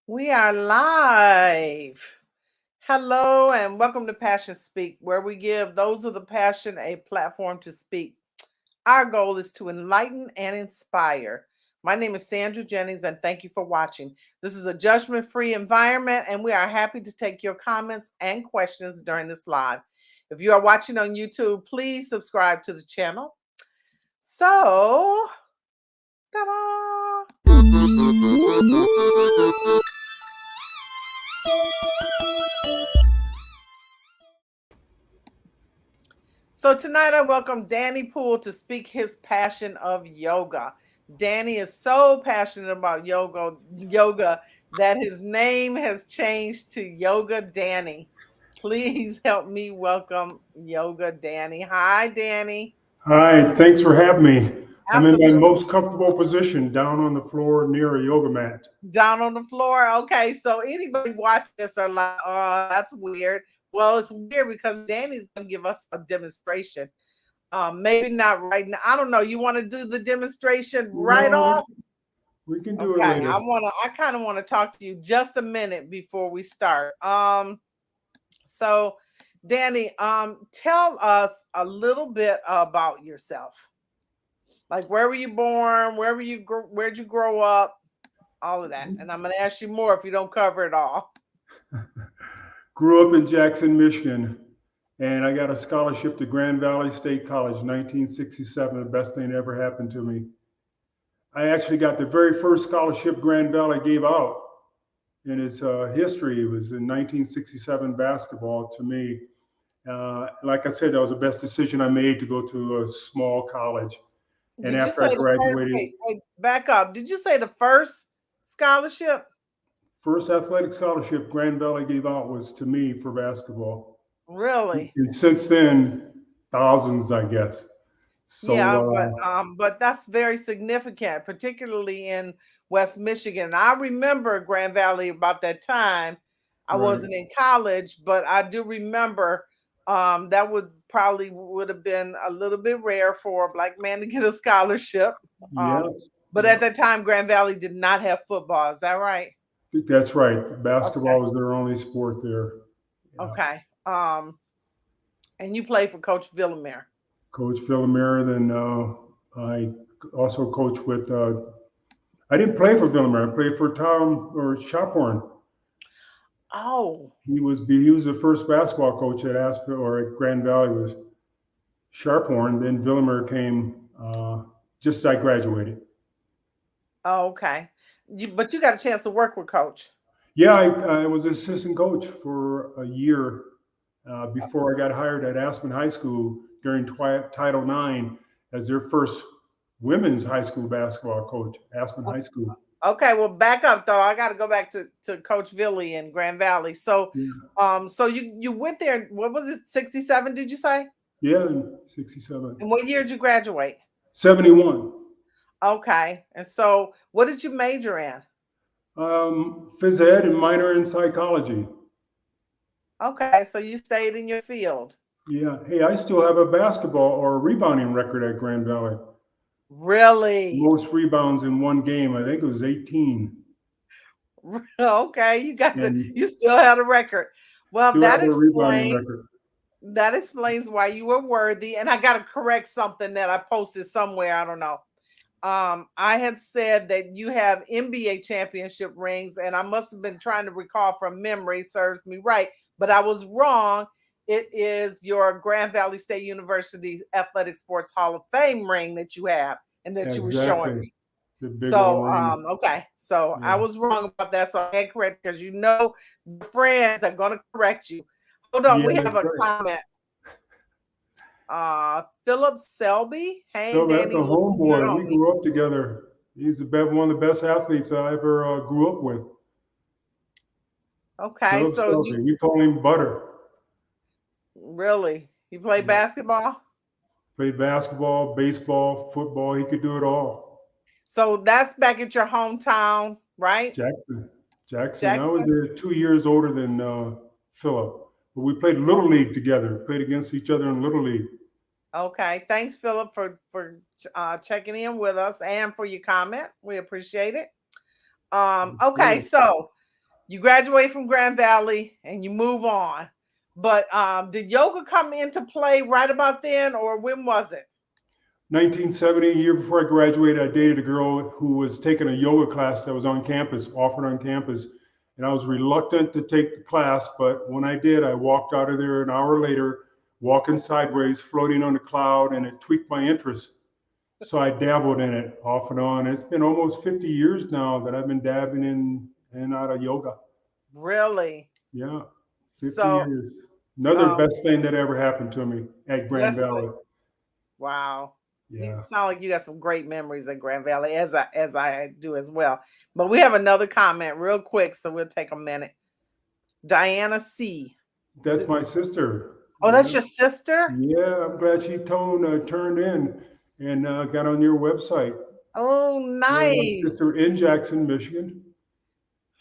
We are live. Hello and welcome to Passion Speak, where we give those with a passion a platform to speak. Our goal is to enlighten and inspire. My name is Sandra Jennings, and thank you for watching. This is a judgment-free environment, and we are happy to take your comments and questions during this live. If you are watching on YouTube, please subscribe to the channel. So, ta-da! So tonight I welcome Danny Poole to speak his passion of yoga. Danny is so passionate about yoga that his name has changed to Yoga Danny. Please help me welcome Yoga Danny. Hi, Danny. Hi, thanks for having me. I'm in my Absolutely. most comfortable position, down on the floor near a yoga mat. Down on the floor. Okay, so anybody watching this are like, oh, that's weird. Well, it's weird because Danny's going to give us a demonstration. Maybe not right now. I don't know. You want to do the demonstration right off? We can do Okay. it later. I kind of want to talk to you just a minute before we start. So Danny, tell us a little bit about yourself. Like, where were you born? Where'd you grow up? All of that. And I'm going to ask you more if you don't cover it all. Grew up in Jackson, Michigan, and I got a scholarship to Grand Valley State College, 1967, the best thing that ever happened to me. I actually got the very first scholarship Grand Valley gave out in its history. It was in 1967 basketball to me. Like I said, that was the best decision I made to go to a small college. And after I graduated, wait, back up. Did you say the first scholarship? First athletic scholarship Grand Valley gave out was to me for basketball. Really? And since then, thousands, I guess. So, yeah, but that's very significant, particularly in West Michigan. I remember Grand Valley about that time. I right. wasn't in college, but I do remember that would have been a little bit rare for a black man to get a scholarship. Yeah. But at that time, Grand Valley did not have football. Is that right? That's right. Basketball was their only sport there. Yeah. Okay. And you played for Coach Villamere. Coach Villamere. Then I also coached with. I didn't play for Villamere. I played for Shophorn. Oh. He was the first basketball coach at Aspen or at Grand Valley was Shophorn. Then Villamere came just as I graduated. Oh, okay. But you got a chance to work with Coach. Yeah, I was assistant coach for a year before I got hired at Aspen High School during Title IX as their first women's high school basketball coach, Aspen High School. Okay, well, back up though. I got to go back to Coach Villy in Grand Valley. So, so you went there. What was it? 67? Did you say? Yeah, 67. And what year did you graduate? 71. Okay, and so what did you major in? Phys ed and minor in psychology. Okay, so you stayed in your field. Yeah. Hey, I still have a basketball or a rebounding record at Grand Valley. Really? Most rebounds in one game. I think it was 18. Okay, you still have a record. Well, that explains why you were worthy. And I got to correct something that I posted somewhere. I don't know. I had said that you have NBA championship rings, and I must have been trying to recall from memory, serves me right, but I was wrong. It is your Grand Valley State University Athletic Sports Hall of Fame ring that you have and that you were showing me. So, okay. So I was wrong about that. So I had correct because your friends are going to correct you. Hold on. We have a comment. Philip Selby. Hey, so Danny. That's a homeboy. We grew up together. He's one of the best athletes I ever grew up with. Okay. Philip Selby. We call him Butter. Really? You play Yeah. basketball? Played basketball, baseball, football. He could do it all. So that's back at your hometown, right? Jackson. Jackson. I was Jackson? 2 years older than Philip. But we played Little League together, played against each other in Little League. Okay. Thanks, Philip, for checking in with us and for your comment. We appreciate it. Okay, Sure. so you graduate from Grand Valley and you move on. But did yoga come into play right about then, or when was it? 1970, a year before I graduated, I dated a girl who was taking a yoga class that was on campus, offered on campus. And I was reluctant to take the class, but when I did, I walked out of there an hour later, walking sideways, floating on a cloud, and it tweaked my interest. So I dabbled in it off and on. It's been almost 50 years now that I've been dabbing in and out of yoga. Really? Yeah, 50 So years. Another um, best thing that ever happened to me at Grand Leslie, Valley. wow. You Yeah. sound like you got some great memories in Grand Valley, as I do as well. But we have another comment real quick, so we'll take a minute. Diana C. That's my sister. Oh, that's Yeah. your sister? Yeah, I'm glad she turned in and got on your website. Oh, Yeah, my nice. sister in Jackson, Michigan.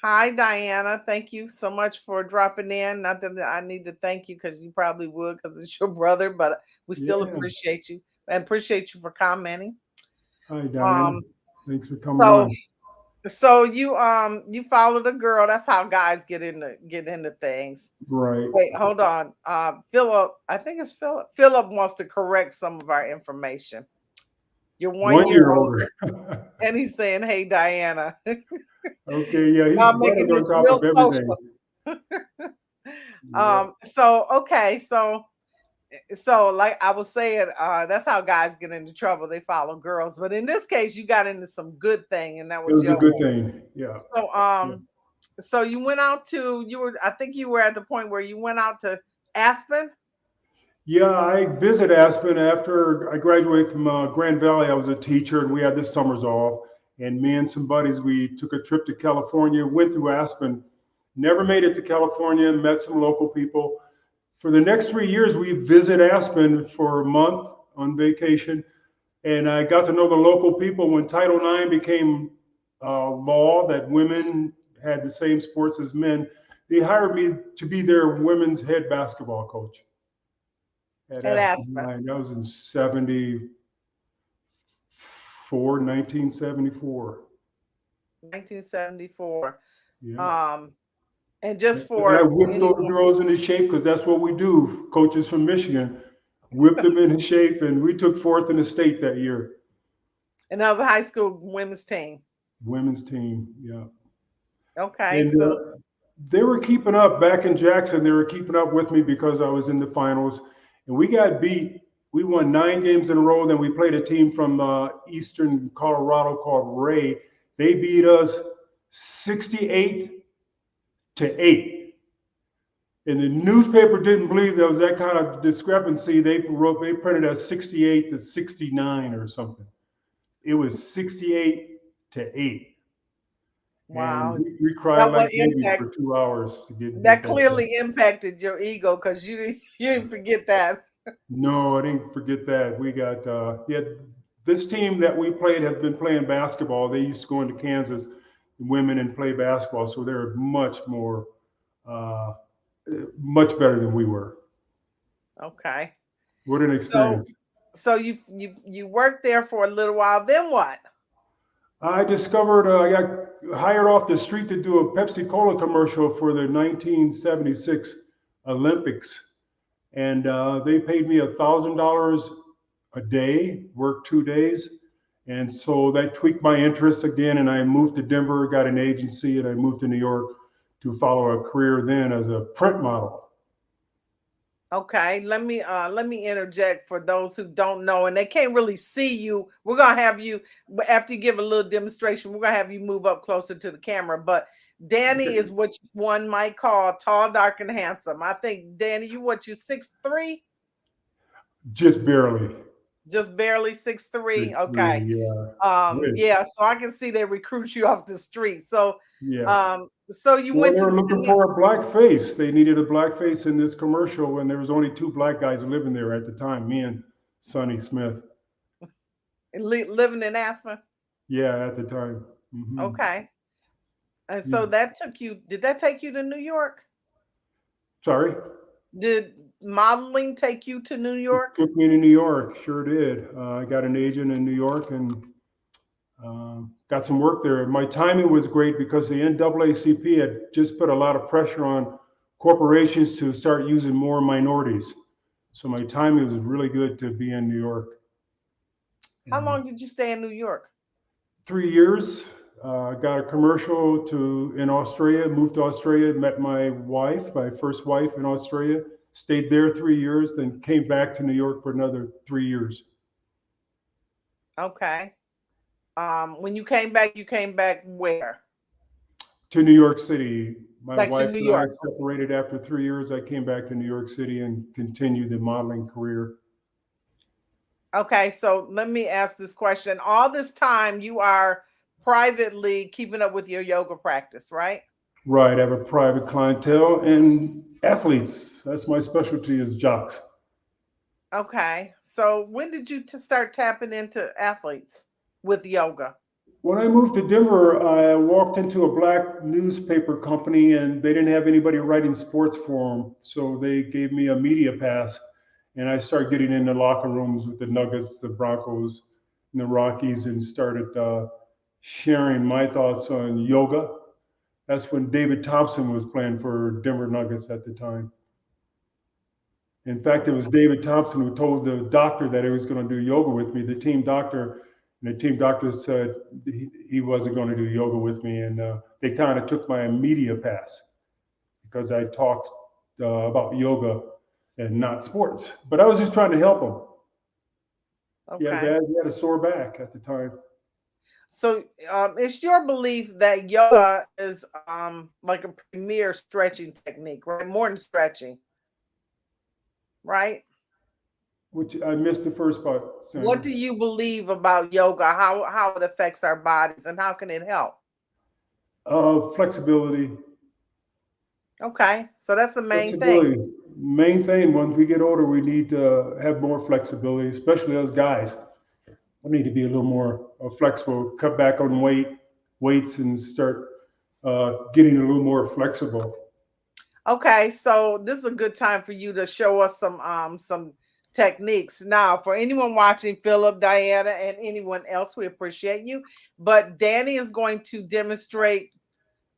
Hi, Diana. Thank you so much for dropping in. Not that I need to thank you because you probably would because it's your brother, but we still Yeah. appreciate you and appreciate you for commenting. Hi, Diana. Um, Thanks for coming so on. so you followed a girl. That's how guys get into things. Right. Wait, hold on. Philip, I think it's Philip. Philip wants to correct some of our information. You're one One year year older. older, and he's saying, "Hey, Diana." Okay, yeah, he's Y'all brother's making on this top real of everything. social. Yeah. So okay, so like I was saying, that's how guys get into trouble. They follow girls, but in this case, you got into some good thing, and that It was was a yoga. good thing. Yeah. So Yeah. so you went out to you were I think you were at the point where you went out to Aspen. Yeah, I visit Aspen after I graduated from Grand Valley. I was a teacher, and we had the summers off. And me and some buddies, we took a trip to California, went through Aspen, never made it to California, met some local people. For the next 3 years, we visit Aspen for a month on vacation, and I got to know the local people when Title IX became law that women had the same sports as men. They hired me to be their women's head basketball coach at At Aspen Aspen, High. That was in 1974. 1974. Yeah. Um, and just And I for whipped those anyone, girls into shape because that's what we do, coaches from Michigan. Whipped them into shape, and we took fourth in the state that year. and that was a high school women's team. Women's team, yeah. Okay, And so they were keeping up back in Jackson. They were keeping up with me because I was in the finals, and we got beat. We won 9 games in a row. Then we played a team from eastern Colorado called Ray. They beat us 68-8. And the newspaper didn't believe there was that kind of discrepancy. They printed us 68-69 or something. It was 68-8. And wow, we cried that like what babies impact for 2 hours to get that that done. clearly impacted your ego because you didn't forget that. No, I didn't forget that. We got yeah. This team that we played have been playing basketball. They used to go into Kansas, women, and play basketball, so they're uh, much better than we were. Okay, What an so experience! so you worked there for a little while. Then what? I discovered I got hired off the street to do a Pepsi Cola commercial for the 1976 Olympics, and they paid me $1,000 a day, worked 2 days. And so that tweaked my interests again. And I moved to Denver, got an agency, and I moved to New York to follow a career then as a print model. Okay, let me interject for those who don't know and they can't really see you. We're gonna have you after you give a little demonstration. We're gonna have you move up closer to the camera. But Danny is Okay. what one might call tall, dark, and handsome. I think Danny, you 6'3", Just barely. just barely 6'3". Six three, Okay. yeah. With, Yeah, so I can see they recruit you off the street. So yeah. um So you Well, went they to were looking for a black face. They needed a black face in this commercial, and there was only two black guys living there at the time, me and Sonny Smith. living in Aspen. Yeah, at the time. Okay. And Yeah. so that took you, did that take you to New York? Sorry? Did modeling take you to New York? Took me to New York, sure did. I got an agent in New York and got some work there. My timing was great because the NAACP had just put a lot of pressure on corporations to start using more minorities. So my timing was really good to be in New York. How long did you stay in New York? 3 years. Got a commercial in Australia, moved to Australia, met my wife, my first wife in Australia, stayed there 3 years, then came back to New York for another 3 years. Okay. When you came back where? To New York City. My Back to wife New and I York. separated after 3 years. I came back to New York City and continued the modeling career. Okay, so let me ask this question. All this time you are privately keeping up with your yoga practice, right? Right, I have a private clientele and athletes. That's my specialty is jocks. Okay. So when did you start tapping into athletes with yoga? When I moved to Denver, I walked into a black newspaper company and they didn't have anybody writing sports for them. So they gave me a media pass and I started getting in the locker rooms with the Nuggets, the Broncos, and the Rockies and started sharing my thoughts on yoga. That's when David Thompson was playing for Denver Nuggets at the time. In fact, it was David Thompson who told the doctor that he was going to do yoga with me, the team doctor. And the team doctor said he wasn't going to do yoga with me. And they kind of took my media pass because I talked about yoga and not sports. But I was just trying to help him. Okay. He had a sore back at the time. So it's your belief that yoga is like a premier stretching technique, right? More than stretching, right? Which I missed the first part, Sandra. What do you believe about yoga? How it affects our bodies and how can it help? Flexibility. Okay, so that's the main Flexibility. thing. Main thing, when we get older, we need to have more flexibility, especially us guys. We need to be a little more flexible, cut back on weights, and start getting a little more flexible. Okay, so this is a good time for you to show us some techniques. Now, for anyone watching, Philip, Diana, and anyone else, we appreciate you. But Danny is going to demonstrate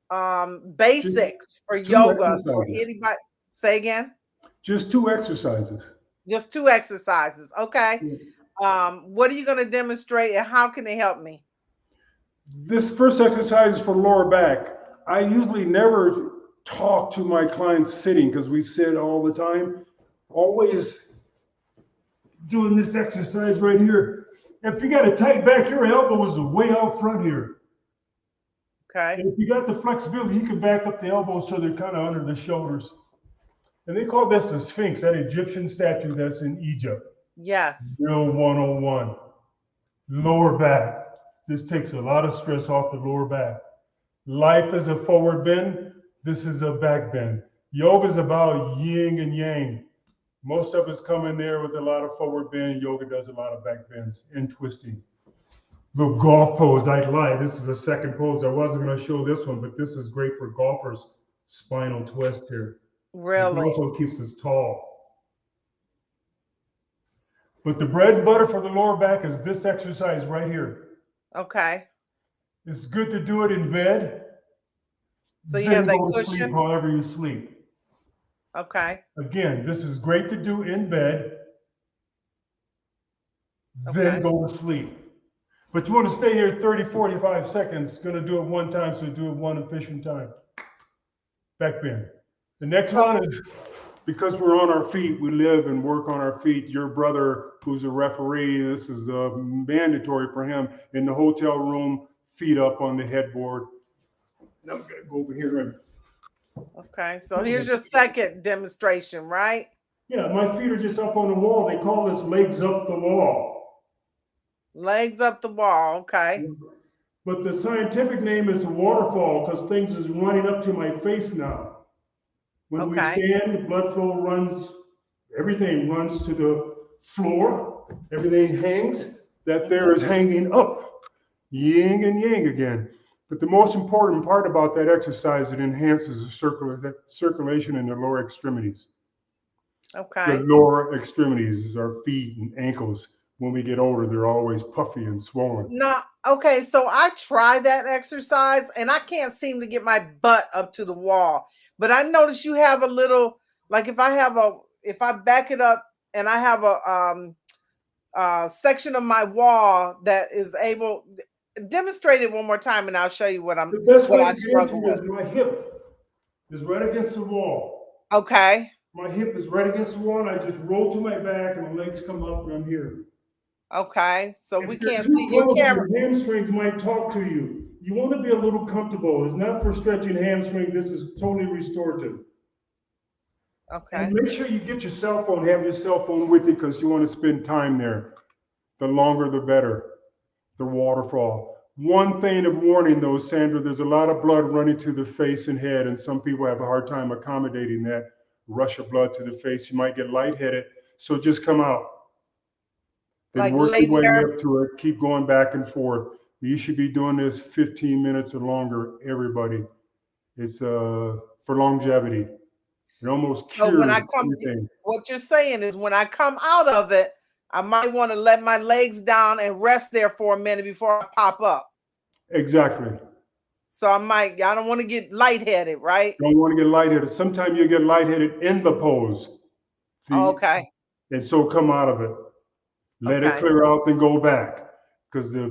basics for Two yoga for exercises. anybody. Say again. Just 2 exercises. Just 2 exercises. Okay. Yeah. What are you going to demonstrate and how can they help me? This first exercise is for lower back. I usually never talk to my clients sitting because we sit all the time. Always doing this exercise right here. If you got a tight back, your elbow is way out front here. Okay. And if you got the flexibility, you can back up the elbows so they're kind of under the shoulders. And they call this the Sphinx, that Egyptian statue that's in Egypt. Yes. Drill 101. Lower back. This takes a lot of stress off the lower back. Life is a forward bend. This is a back bend. Yoga is about yin and yang. Most of us come in there with a lot of forward bend. Yoga does a lot of back bends and twisting. The golf pose, I lied. This is the second pose. I wasn't going to show this one, but this is great for golfers. Spinal twist here. Really? It also keeps us tall. But the bread and butter for the lower back is this exercise right here. Okay. It's good to do it in bed. So you have that cushion? Sleep however you sleep. Okay. Again, this is great to do in bed. Okay. Then go to sleep. But you want to stay here 30, 45 seconds. Going to do it one time, so do it one efficient time. Back bend. The next one is, because we're on our feet, we live and work on our feet. Your brother, who's a referee, this is mandatory for him. In the hotel room, feet up on the headboard. Now I'm going to go over here and... Okay, so here's your second demonstration, right? Yeah, my feet are just up on the wall. They call this legs up the wall. Legs up the wall, okay. But the scientific name is a waterfall because things is running up to my face now. When we Okay. stand, the blood flow runs, everything runs to the floor, everything hangs. That there is hanging up, yin and yang again. But the most important part about that exercise, it enhances the circulation in the lower extremities. The Okay. lower extremities is our feet and ankles. When we get older, they're always puffy and swollen. No, okay, so I try that exercise and I can't seem to get my butt up to the wall. But I notice you have a little, like if I back it up and I have a section of my wall that is able, demonstrate it one more time and I'll show you The best what way I to get struggle into it with. is my hip is right against the wall. Okay. My hip is right against the wall, and I just roll to my back, and the legs come up, and I'm here. Okay. So we If you're can't too see your close, camera. your hamstrings might talk to you. You want to be a little comfortable. It's not for stretching hamstring. This is totally restorative. And Okay. make sure you get your cell phone, have your cell phone with you because you want to spend time there. The longer, the better. The waterfall. One thing of warning though, Sandra, there's a lot of blood running to the face and head, and some people have a hard time accommodating that rush of blood to the face. You might get lightheaded, so just come out. Then Like work your lay way there. up to it. Keep going back and forth. You should be doing this 15 minutes or longer, everybody. It's for longevity. It almost So when cures I come, everything. what you're saying is when I come out of it, I might want to let my legs down and rest there for a minute before I pop up. Exactly. So I don't want to get lightheaded, right? Don't want to get lightheaded. Sometimes you get lightheaded in the pose. The, Okay. and so come out of it. Let it Okay. clear out, then go back. Because Okay.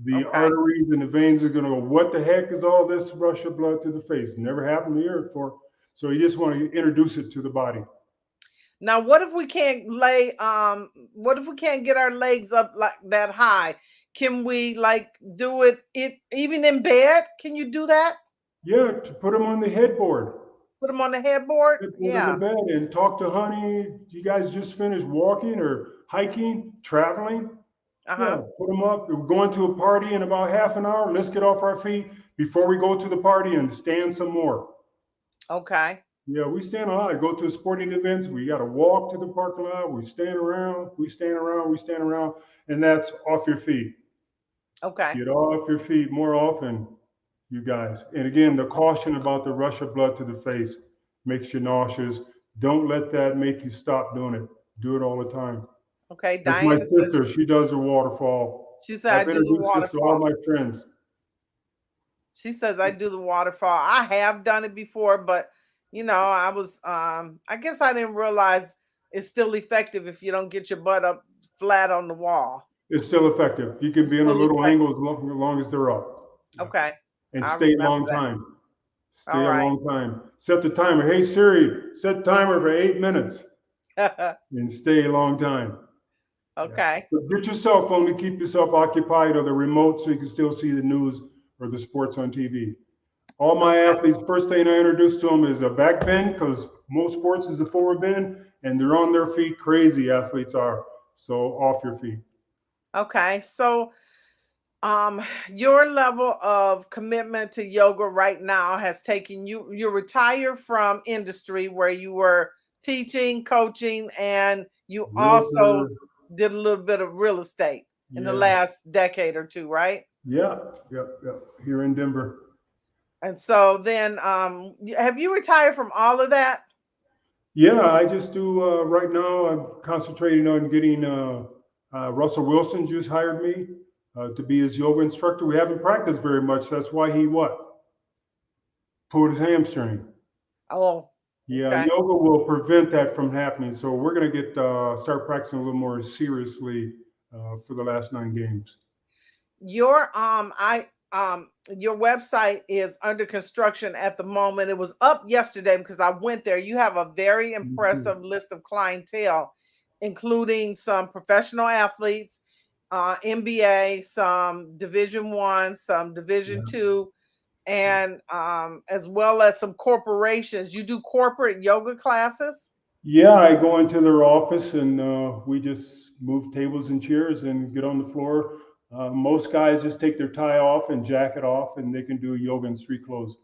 the Okay. arteries and the veins are going to go, what the heck is all this rush of blood to the face? Never happened to you before. So you just want to introduce it to the body. Now, what if we can't get our legs up like that high? Can we like do it even in bed? Can you do that? Yeah, to put them on the headboard. Put them on the headboard? Headboard in the Yeah. bed and talk to honey. You guys just finished walking or hiking, traveling? Uh-huh. Yeah, put them up. We're going to a party in about half an hour. Let's get off our feet before we go to the party and stand some more. Okay. Yeah, we stand a lot. Go to sporting events. We got to walk to the parking lot. We stand around. We stand around. We stand around, and that's off your feet. Okay. Get off your feet more often, you guys. And again, the caution about the rush of blood to the face makes you nauseous. Don't let that make you stop doing it. Do it all the time. Okay. That's my Diana says sister. She does a waterfall. she said I I've do the introduced this to all waterfall. my friends. She says I do the waterfall. I have done it before, but I was I guess I didn't realize it's still effective if you don't get your butt up flat on the wall. It's still effective. You can It's be in a still little effective. angle as long as they're up. Yeah. Okay. And I stay a remember long time. that. All Stay a right. long time. Set the timer. Hey Siri, set timer for 8 minutes and stay a long time. Yeah. Okay. But get your cell phone to keep yourself occupied or the remote so you can still see the news or the sports on TV. All my Okay. athletes, first thing I introduce to them is a back bend because most sports is a forward bend and they're on their feet. Crazy athletes are. So off your feet. Okay. So your level of commitment to yoga right now has taken you retired from industry where you were teaching, coaching, and you also Realtor. did a little bit of real estate in the Yeah. last decade or two, right? Yeah. Yep. Yep. Here in Denver. And so then have you retired from all of that? Yeah, I just do right now. I'm concentrating on getting Russell Wilson just hired me to be his yoga instructor. We haven't practiced very much. That's why he what? Pulled his hamstring. Oh, Yeah, okay. yoga will prevent that from happening. So we're gonna get start practicing a little more seriously for the last 9 games. Your website is under construction at the moment. It was up yesterday because I went there. You have a very Mhm. impressive list of clientele, including some professional athletes, NBA, some Division 1, some Division 2, and as well as some corporations. You do corporate yoga classes? Yeah, I go into their office and we just move tables and chairs and get on the floor. Most guys just take their tie off and jacket off, and they can do yoga in street clothes.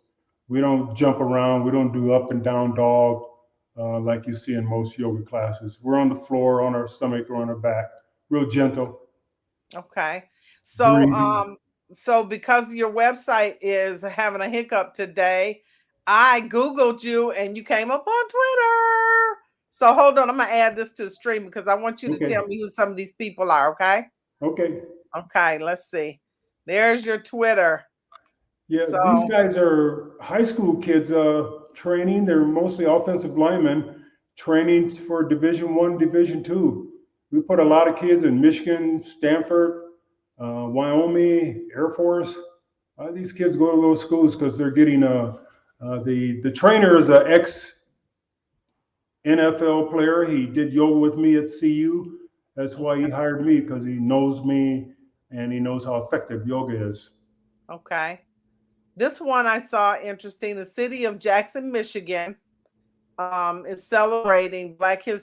We don't jump around. We don't do up and down dog like you see in most yoga classes. We're on the floor, on our stomach, or on our back, real gentle, Okay. So, breathing. so because your website is having a hiccup today, I Googled you and you came up on Twitter. So hold on, I'm gonna add this to the stream because I want you to Okay, tell me who some of these people are, okay? okay. Okay, let's see. There's your Twitter. Yeah, these So, guys are high school kids training. They're mostly offensive linemen training for Division One, Division Two. We put a lot of kids in Michigan, Stanford, Wyoming, Air Force. These kids go to those schools because they're getting the trainer is an ex NFL player. He did yoga with me at CU. That's why he hired me because he knows me and he knows how effective yoga is. okay. This one I saw interesting. The city of Jackson, Michigan, is celebrating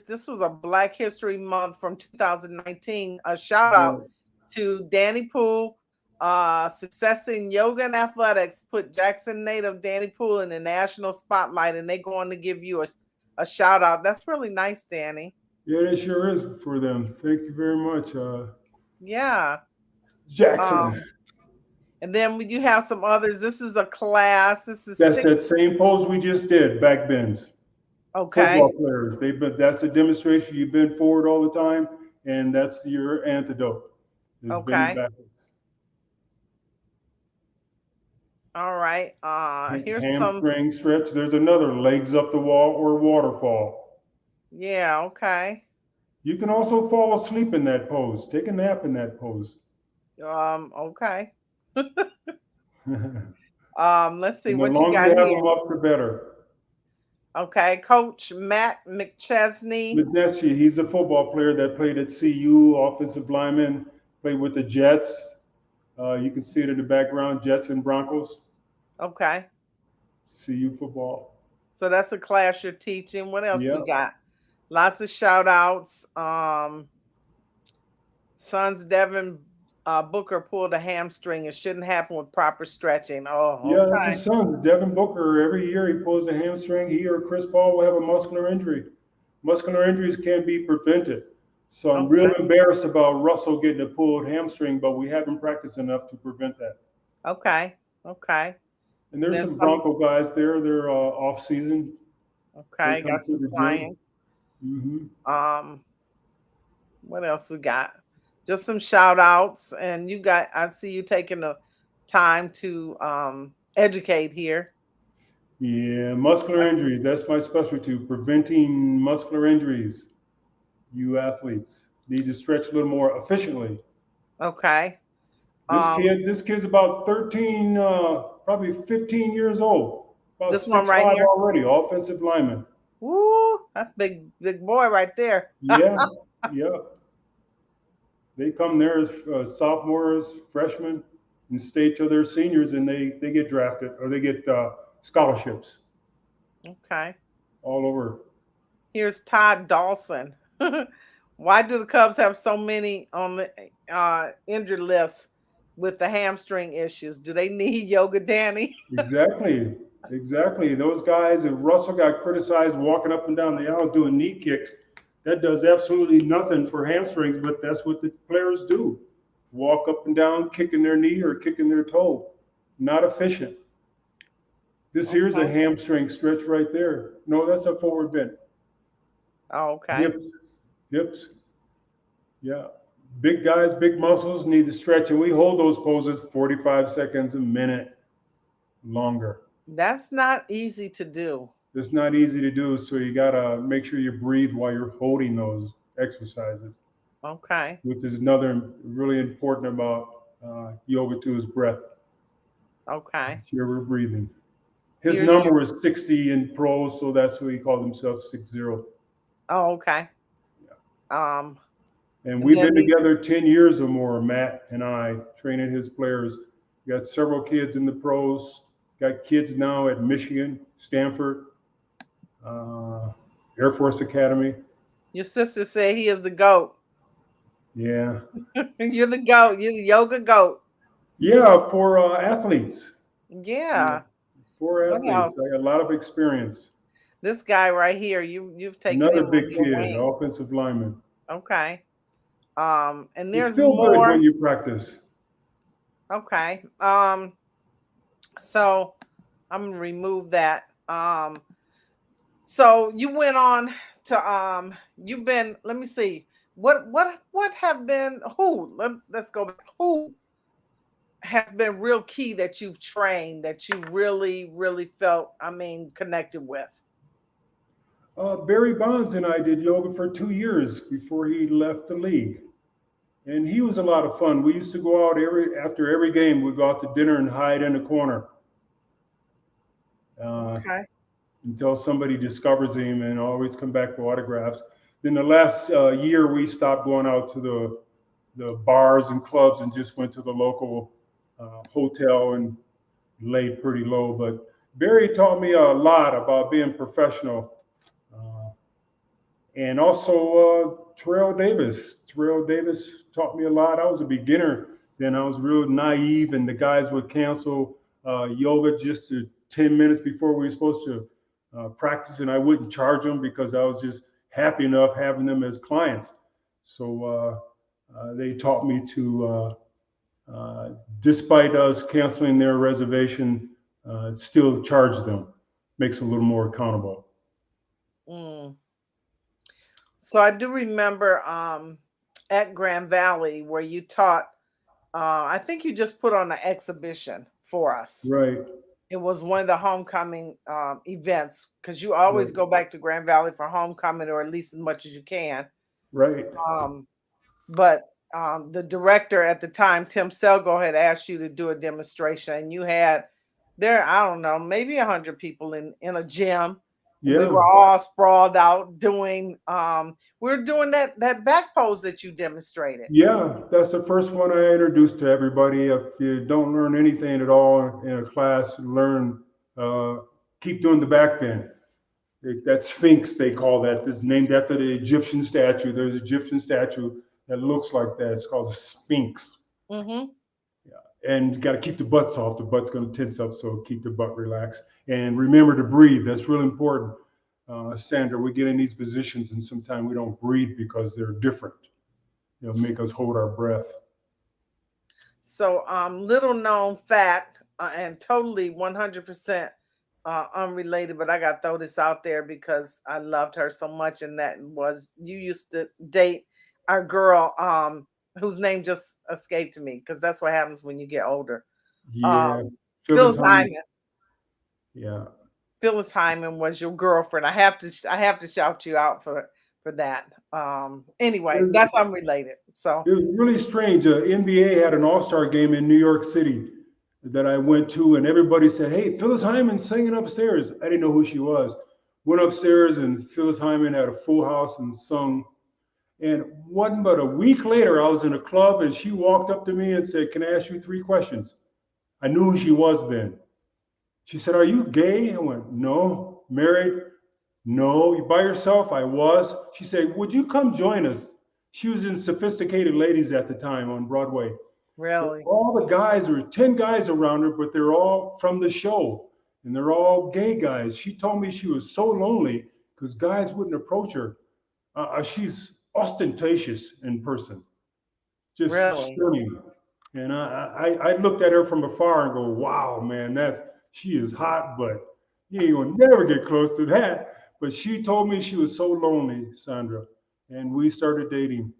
This was a Black History Month from 2019. A shout out Uh, to Danny Poole. Success in yoga and athletics put Jackson native Danny Poole in the national spotlight, and they're going to give you a shout out. That's really nice, Danny. Yeah, it sure is for them. Thank you very much, Yeah. Jackson. Um, and then you have some others. This is a class. This is That's that six. same pose we just did, back bends. Football Okay. players, they've been. That's a demonstration. You bend forward all the time, and that's your antidote. Is bending Okay. backwards. All right. Here's some. Hamstring stretch. There's another legs up the wall or waterfall. Yeah. Okay. You can also fall asleep in that pose. Take a nap in that pose. Okay. And Let's see the what you longer got you have here. them up, the better. Okay, Coach Matt McChesney. Medeski, he's a football player that played at CU, offensive lineman, played with the Jets. You can see it in the background, Jets and Broncos, Okay, CU football. so that's a class you're teaching. What else we Yeah, got? Lots of shout outs. Sons Devin Booker pulled a hamstring. It shouldn't happen with proper stretching. Oh, yeah, that's okay. his son, Devin Booker. Every year he pulls a hamstring. He or Chris Paul will have a muscular injury. Muscular injuries can be prevented. So I'm real Okay. embarrassed about Russell getting a pulled hamstring, but we haven't practiced enough to prevent that. Okay. Okay. And And there's then some some. Bronco guys there. They're off season. They Okay, come got to some the gym. clients. Hmm. Um, what else we got? Just some shout outs. And I see you taking the time to educate here. Yeah, muscular injuries. That's my specialty. Preventing muscular injuries. You athletes need to stretch a little more efficiently. Okay. This Um, kid, this kid's about 13, probably 15 years old. About this one six right five here. already, offensive lineman. Woo, that's big boy right there. Yeah, yeah. They come there as sophomores, freshmen, and stay till they're seniors, and they get drafted or they get scholarships Okay. all over. Here's Todd Dawson. Why do the Cubs have so many on the injured lists with the hamstring issues? Do they need yoga, Danny? Exactly, exactly. Those guys, if Russell got criticized walking up and down the aisle doing knee kicks, that does absolutely nothing for hamstrings, but that's what the players do. Walk up and down, kicking their knee or kicking their toe. Not efficient. This here's a Okay. hamstring stretch right there. No, that's a forward bend. Oh, okay. Hips, hips. Yeah. Big guys, big muscles need to stretch, and we hold those poses 45 seconds, a minute longer. That's not easy to do. It's not easy to do, so you gotta make sure you breathe while you're holding those exercises, Okay. which is another really important about yoga too is breath. Okay. Make sure we're breathing. His Here's number your. was 60 in pros, so that's what he called himself 60. Oh, okay. Yeah. Um, And and we've then been these. together 10 years or more, Matt and I, training his players. Got several kids in the pros, got kids now at Michigan, Stanford, uh, Air Force Academy. Your sister said he is the goat. Yeah. You're the goat. You're the yoga goat. Yeah, for athletes. Yeah, Yeah. for What athletes. else? I got a lot of experience. This guy right here, you've taken Another him on big your kid, wing. offensive lineman. Okay. And You there's feel good more. when you practice. Okay. So I'm gonna remove that. So you went on to you've been, let me see. What have been let's go back. Who has been real key that you've trained that you really felt, I mean, connected with? Barry Bonds and I did yoga for 2 years before he left the league. And he was a lot of fun. We used to go out after every game. We'd go out to dinner and hide in a corner uh, Okay. until somebody discovers him, and always come back for autographs. Then the last year, we stopped going out to the bars and clubs and just went to the local hotel and laid pretty low. But Barry taught me a lot about being professional. Uh, and also Terrell Davis. Terrell Davis taught me a lot. I was a beginner then. I was real naive, and the guys would cancel yoga just 10 minutes before we were supposed to practice, and I wouldn't charge them because I was just happy enough having them as clients. So they taught me to, despite us canceling their reservation, still charge them. Makes them a little more accountable. Mm. So I do remember at Grand Valley where you taught, I think you just put on an exhibition for us. Right, It was one of the homecoming events because you always right, go back to Grand Valley for homecoming, or at least as much as you can. right. Um, but the director at the time, Tim Selgo, had asked you to do a demonstration, and you had there, I don't know, maybe 100 people in a gym, and we were Yeah, all sprawled out doing. We were doing that back pose that you demonstrated. yeah. That's the first one I introduced to everybody. If you don't learn anything at all in a class, learn, uh, keep doing the back bend. That Sphinx, they call that, is named after the Egyptian statue. There's an Egyptian statue that looks like that. It's called the Sphinx. Hmm. And you got to keep the butt soft. The butt's going to tense up, so keep the butt relaxed. And remember to breathe. That's really important. Sandra, we get in these positions and sometimes we don't breathe because they're different. They'll make us hold our breath. So, little known fact, and totally 100% unrelated, but I got to throw this out there because I loved her so much. And that was, you used to date our girl, whose name just escaped me, because that's what happens when you get older. Yeah, Um, Phyllis Phyllis Hyman. Hyman. Yeah, Phyllis Hyman was your girlfriend. I have to shout you out for that. Anyway, it, that's unrelated. So, it was really strange. NBA had an All-Star game in New York City that I went to, and everybody said, "Hey, Phyllis Hyman's singing upstairs." I didn't know who she was. Went upstairs, and Phyllis Hyman had a full house and sung. And wasn't but a week later, I was in a club, and she walked up to me and said, "Can I ask you 3 questions?" I knew who she was then. She said, "Are you gay?" I went, "No." "Married?" "No." "You by yourself?" I was. She said, "Would you come join us?" She was in Sophisticated Ladies at the time on Broadway. And really, all the guys, there were 10 guys around her, but they're all from the show. And they're all gay guys. She told me she was so lonely because guys wouldn't approach her. She's ostentatious in person, just really. stunning. And I looked at her from afar and go, "Wow, man, she is hot, but you ain't gonna never get close to that." But she told me she was so lonely, Sandra, and we started dating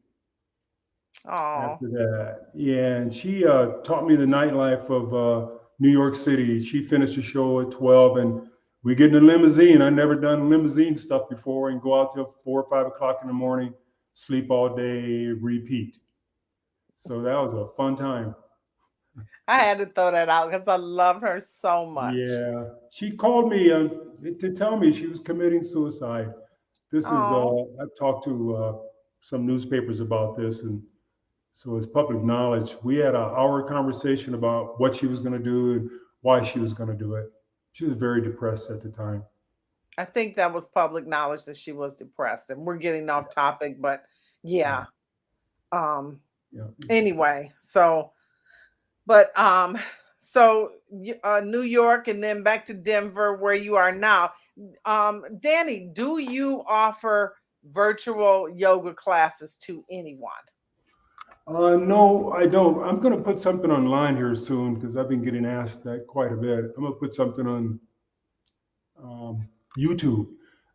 Oh. after that. Yeah, and she taught me the nightlife of New York City. She finished the show at 12, and we get in a limousine. I never done limousine stuff before, and go out till 4 or 5 o'clock in the morning, sleep all day, repeat. So that was a fun time. I had to throw that out because I love her so much. Yeah, she called me to tell me she was committing suicide. This is Oh, I've talked to some newspapers about this, and so it's public knowledge. We had an hour conversation about what she was going to do and why she was going to do it. She was very depressed at the time. I think that was public knowledge that she was depressed. And we're getting off topic, but Yeah. yeah. Um, Yeah. anyway, so but so New York and then back to Denver where you are now. Danny, do you offer virtual yoga classes to anyone? No, I don't. I'm going to put something online here soon because I've been getting asked that quite a bit. I'm going to put something on um, YouTube.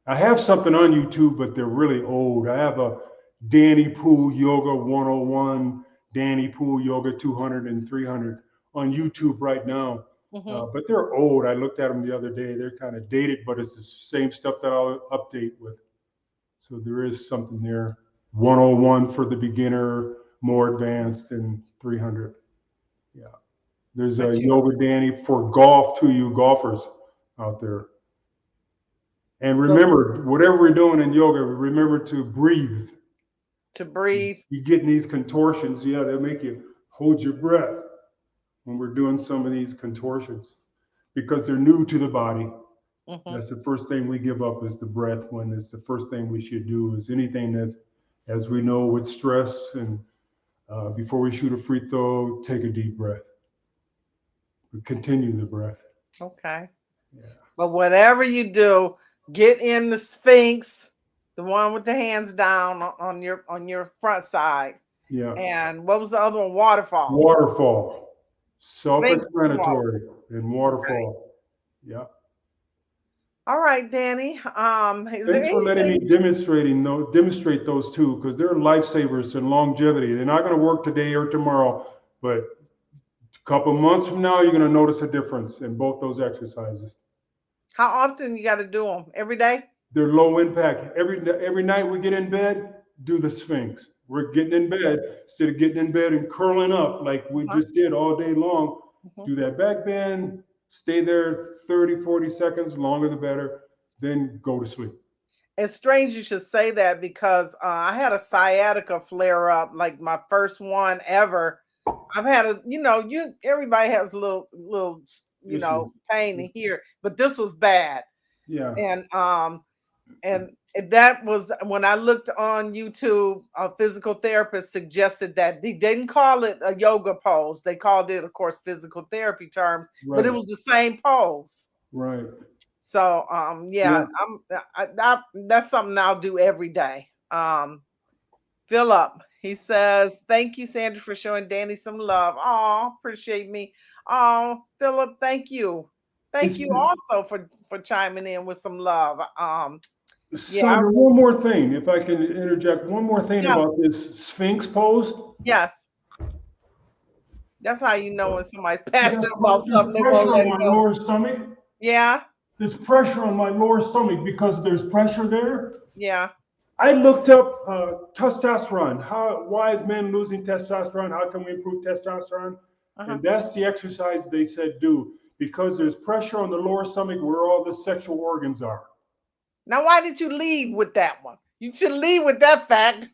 I have something on YouTube, but they're really old. I have a Danny Poole Yoga 101, Danny Poole Yoga 200 and 300 on YouTube right now. Mm-hmm. But they're old. I looked at them the other day. They're kind of dated, but it's the same stuff that I'll update with. So there is something there. 101 for the beginner, more advanced, and 300. Yeah. There's a But you Yoga Danny for golf to you golfers out there. And so remember, whatever we're doing in yoga, remember to breathe. to breathe. You get in these contortions, yeah, they make you hold your breath when we're doing some of these contortions because they're new to the body. Mm-hmm. That's the first thing we give up is the breath when it's the first thing we should do is anything that's, as we know, with stress and before we shoot a free throw, take a deep breath. Continue the breath. Okay. Yeah. But whatever you do, get in the Sphinx, the one with the hands down on your front side. Yeah. And what was the other one? Waterfall. Waterfall. Sphinx and Self-explanatory and Okay. waterfall. Yeah. All right, Danny. Is there Thanks for letting me anything? demonstrate those two because they're lifesavers in longevity. They're not going to work today or tomorrow, but a couple months from now, you're going to notice a difference in both those exercises. How often you got to do them? Every day? They're low impact. Every night we get in bed, do the Sphinx. We're getting in bed instead of getting in bed and curling up like we Huh? just did all day long. Mhm. Do that back bend, stay there 30, 40 seconds, longer the better, then go to sleep. It's strange you should say that because I had a sciatica flare up, like my first one ever. I've had you everybody has a Issues. pain in here, but this was bad. Yeah, And that was when I looked on YouTube. A physical therapist suggested that they didn't call it a yoga pose. They called it, of course, physical therapy terms, but it right, was the same pose. right. So Yeah, yeah, that's something I'll do every day. Philip, he says, thank you, Sandra, for showing Danny some love. Oh, appreciate me. Oh, Philip, thank you. Thank it's you also for chiming in with some love. Yeah, I Sandra, really, one more thing, if I can interject, one more thing yes, about this Sphinx pose. yes. That's how you know when somebody's Yeah, passionate about there's something, they won't pressure let on it my go. lower stomach. Yeah, There's pressure on my lower stomach because there's pressure there. yeah. I looked up testosterone. Why is men losing testosterone? How can we improve testosterone? Uh-huh. And that's the exercise they said do because there's pressure on the lower stomach where all the sexual organs are. Now, why did you lead with that one? You should lead with that fact.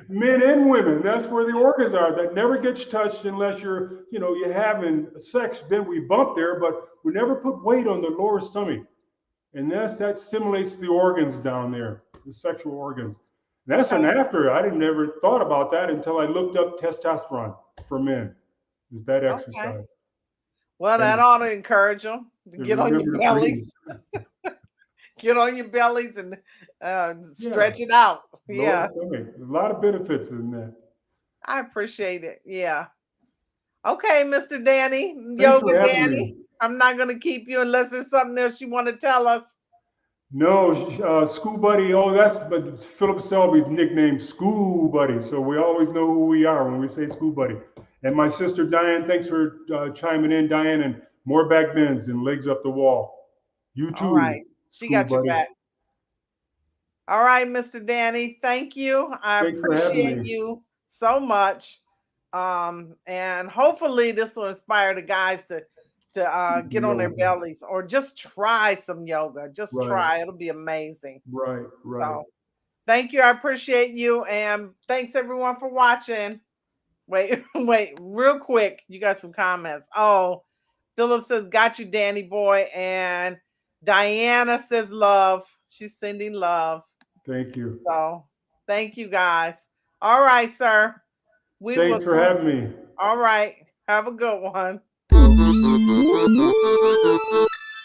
Men and women, that's where the organs are. That never gets touched unless you're having sex. Then we bump there, but we never put weight on the lower stomach. And that stimulates the organs down there, the sexual organs. That's an Okay. after. I didn't never thought about that until I looked up testosterone for men. Is that Okay. exercise? Well, that And, ought to encourage them to and get on your remember to breathe. bellies, get on your bellies and Yeah, stretch it out. lower Yeah, stomach. A lot of benefits in that. I appreciate it. Yeah. Okay, Mr. Danny, Thanks Yoga for having Danny. me. I'm not going to keep you unless there's something else you want to tell us. No, School Buddy. Oh, that's but Philip Selby's nickname, School Buddy. So we always know who we are when we say School Buddy. And my sister Diane, thanks for chiming in, Diane, and more back bends and legs up the wall. You All too, right. She School got your Buddy. back. All right, Mr. Danny. Thank you. I Thanks for having appreciate me. you so much. And hopefully this will inspire the guys to get on their Yoga. bellies or just try some yoga. Just Right, try. It'll be amazing. right, right. So thank you. I appreciate you. And thanks everyone for watching. Wait, wait, real quick. You got some comments. Oh, Philip says, got you, Danny boy. And Diana says love. She's sending love. Thank you. So Thank you, guys. All right, sir. We Thanks will. for having me. All right. Have a good one.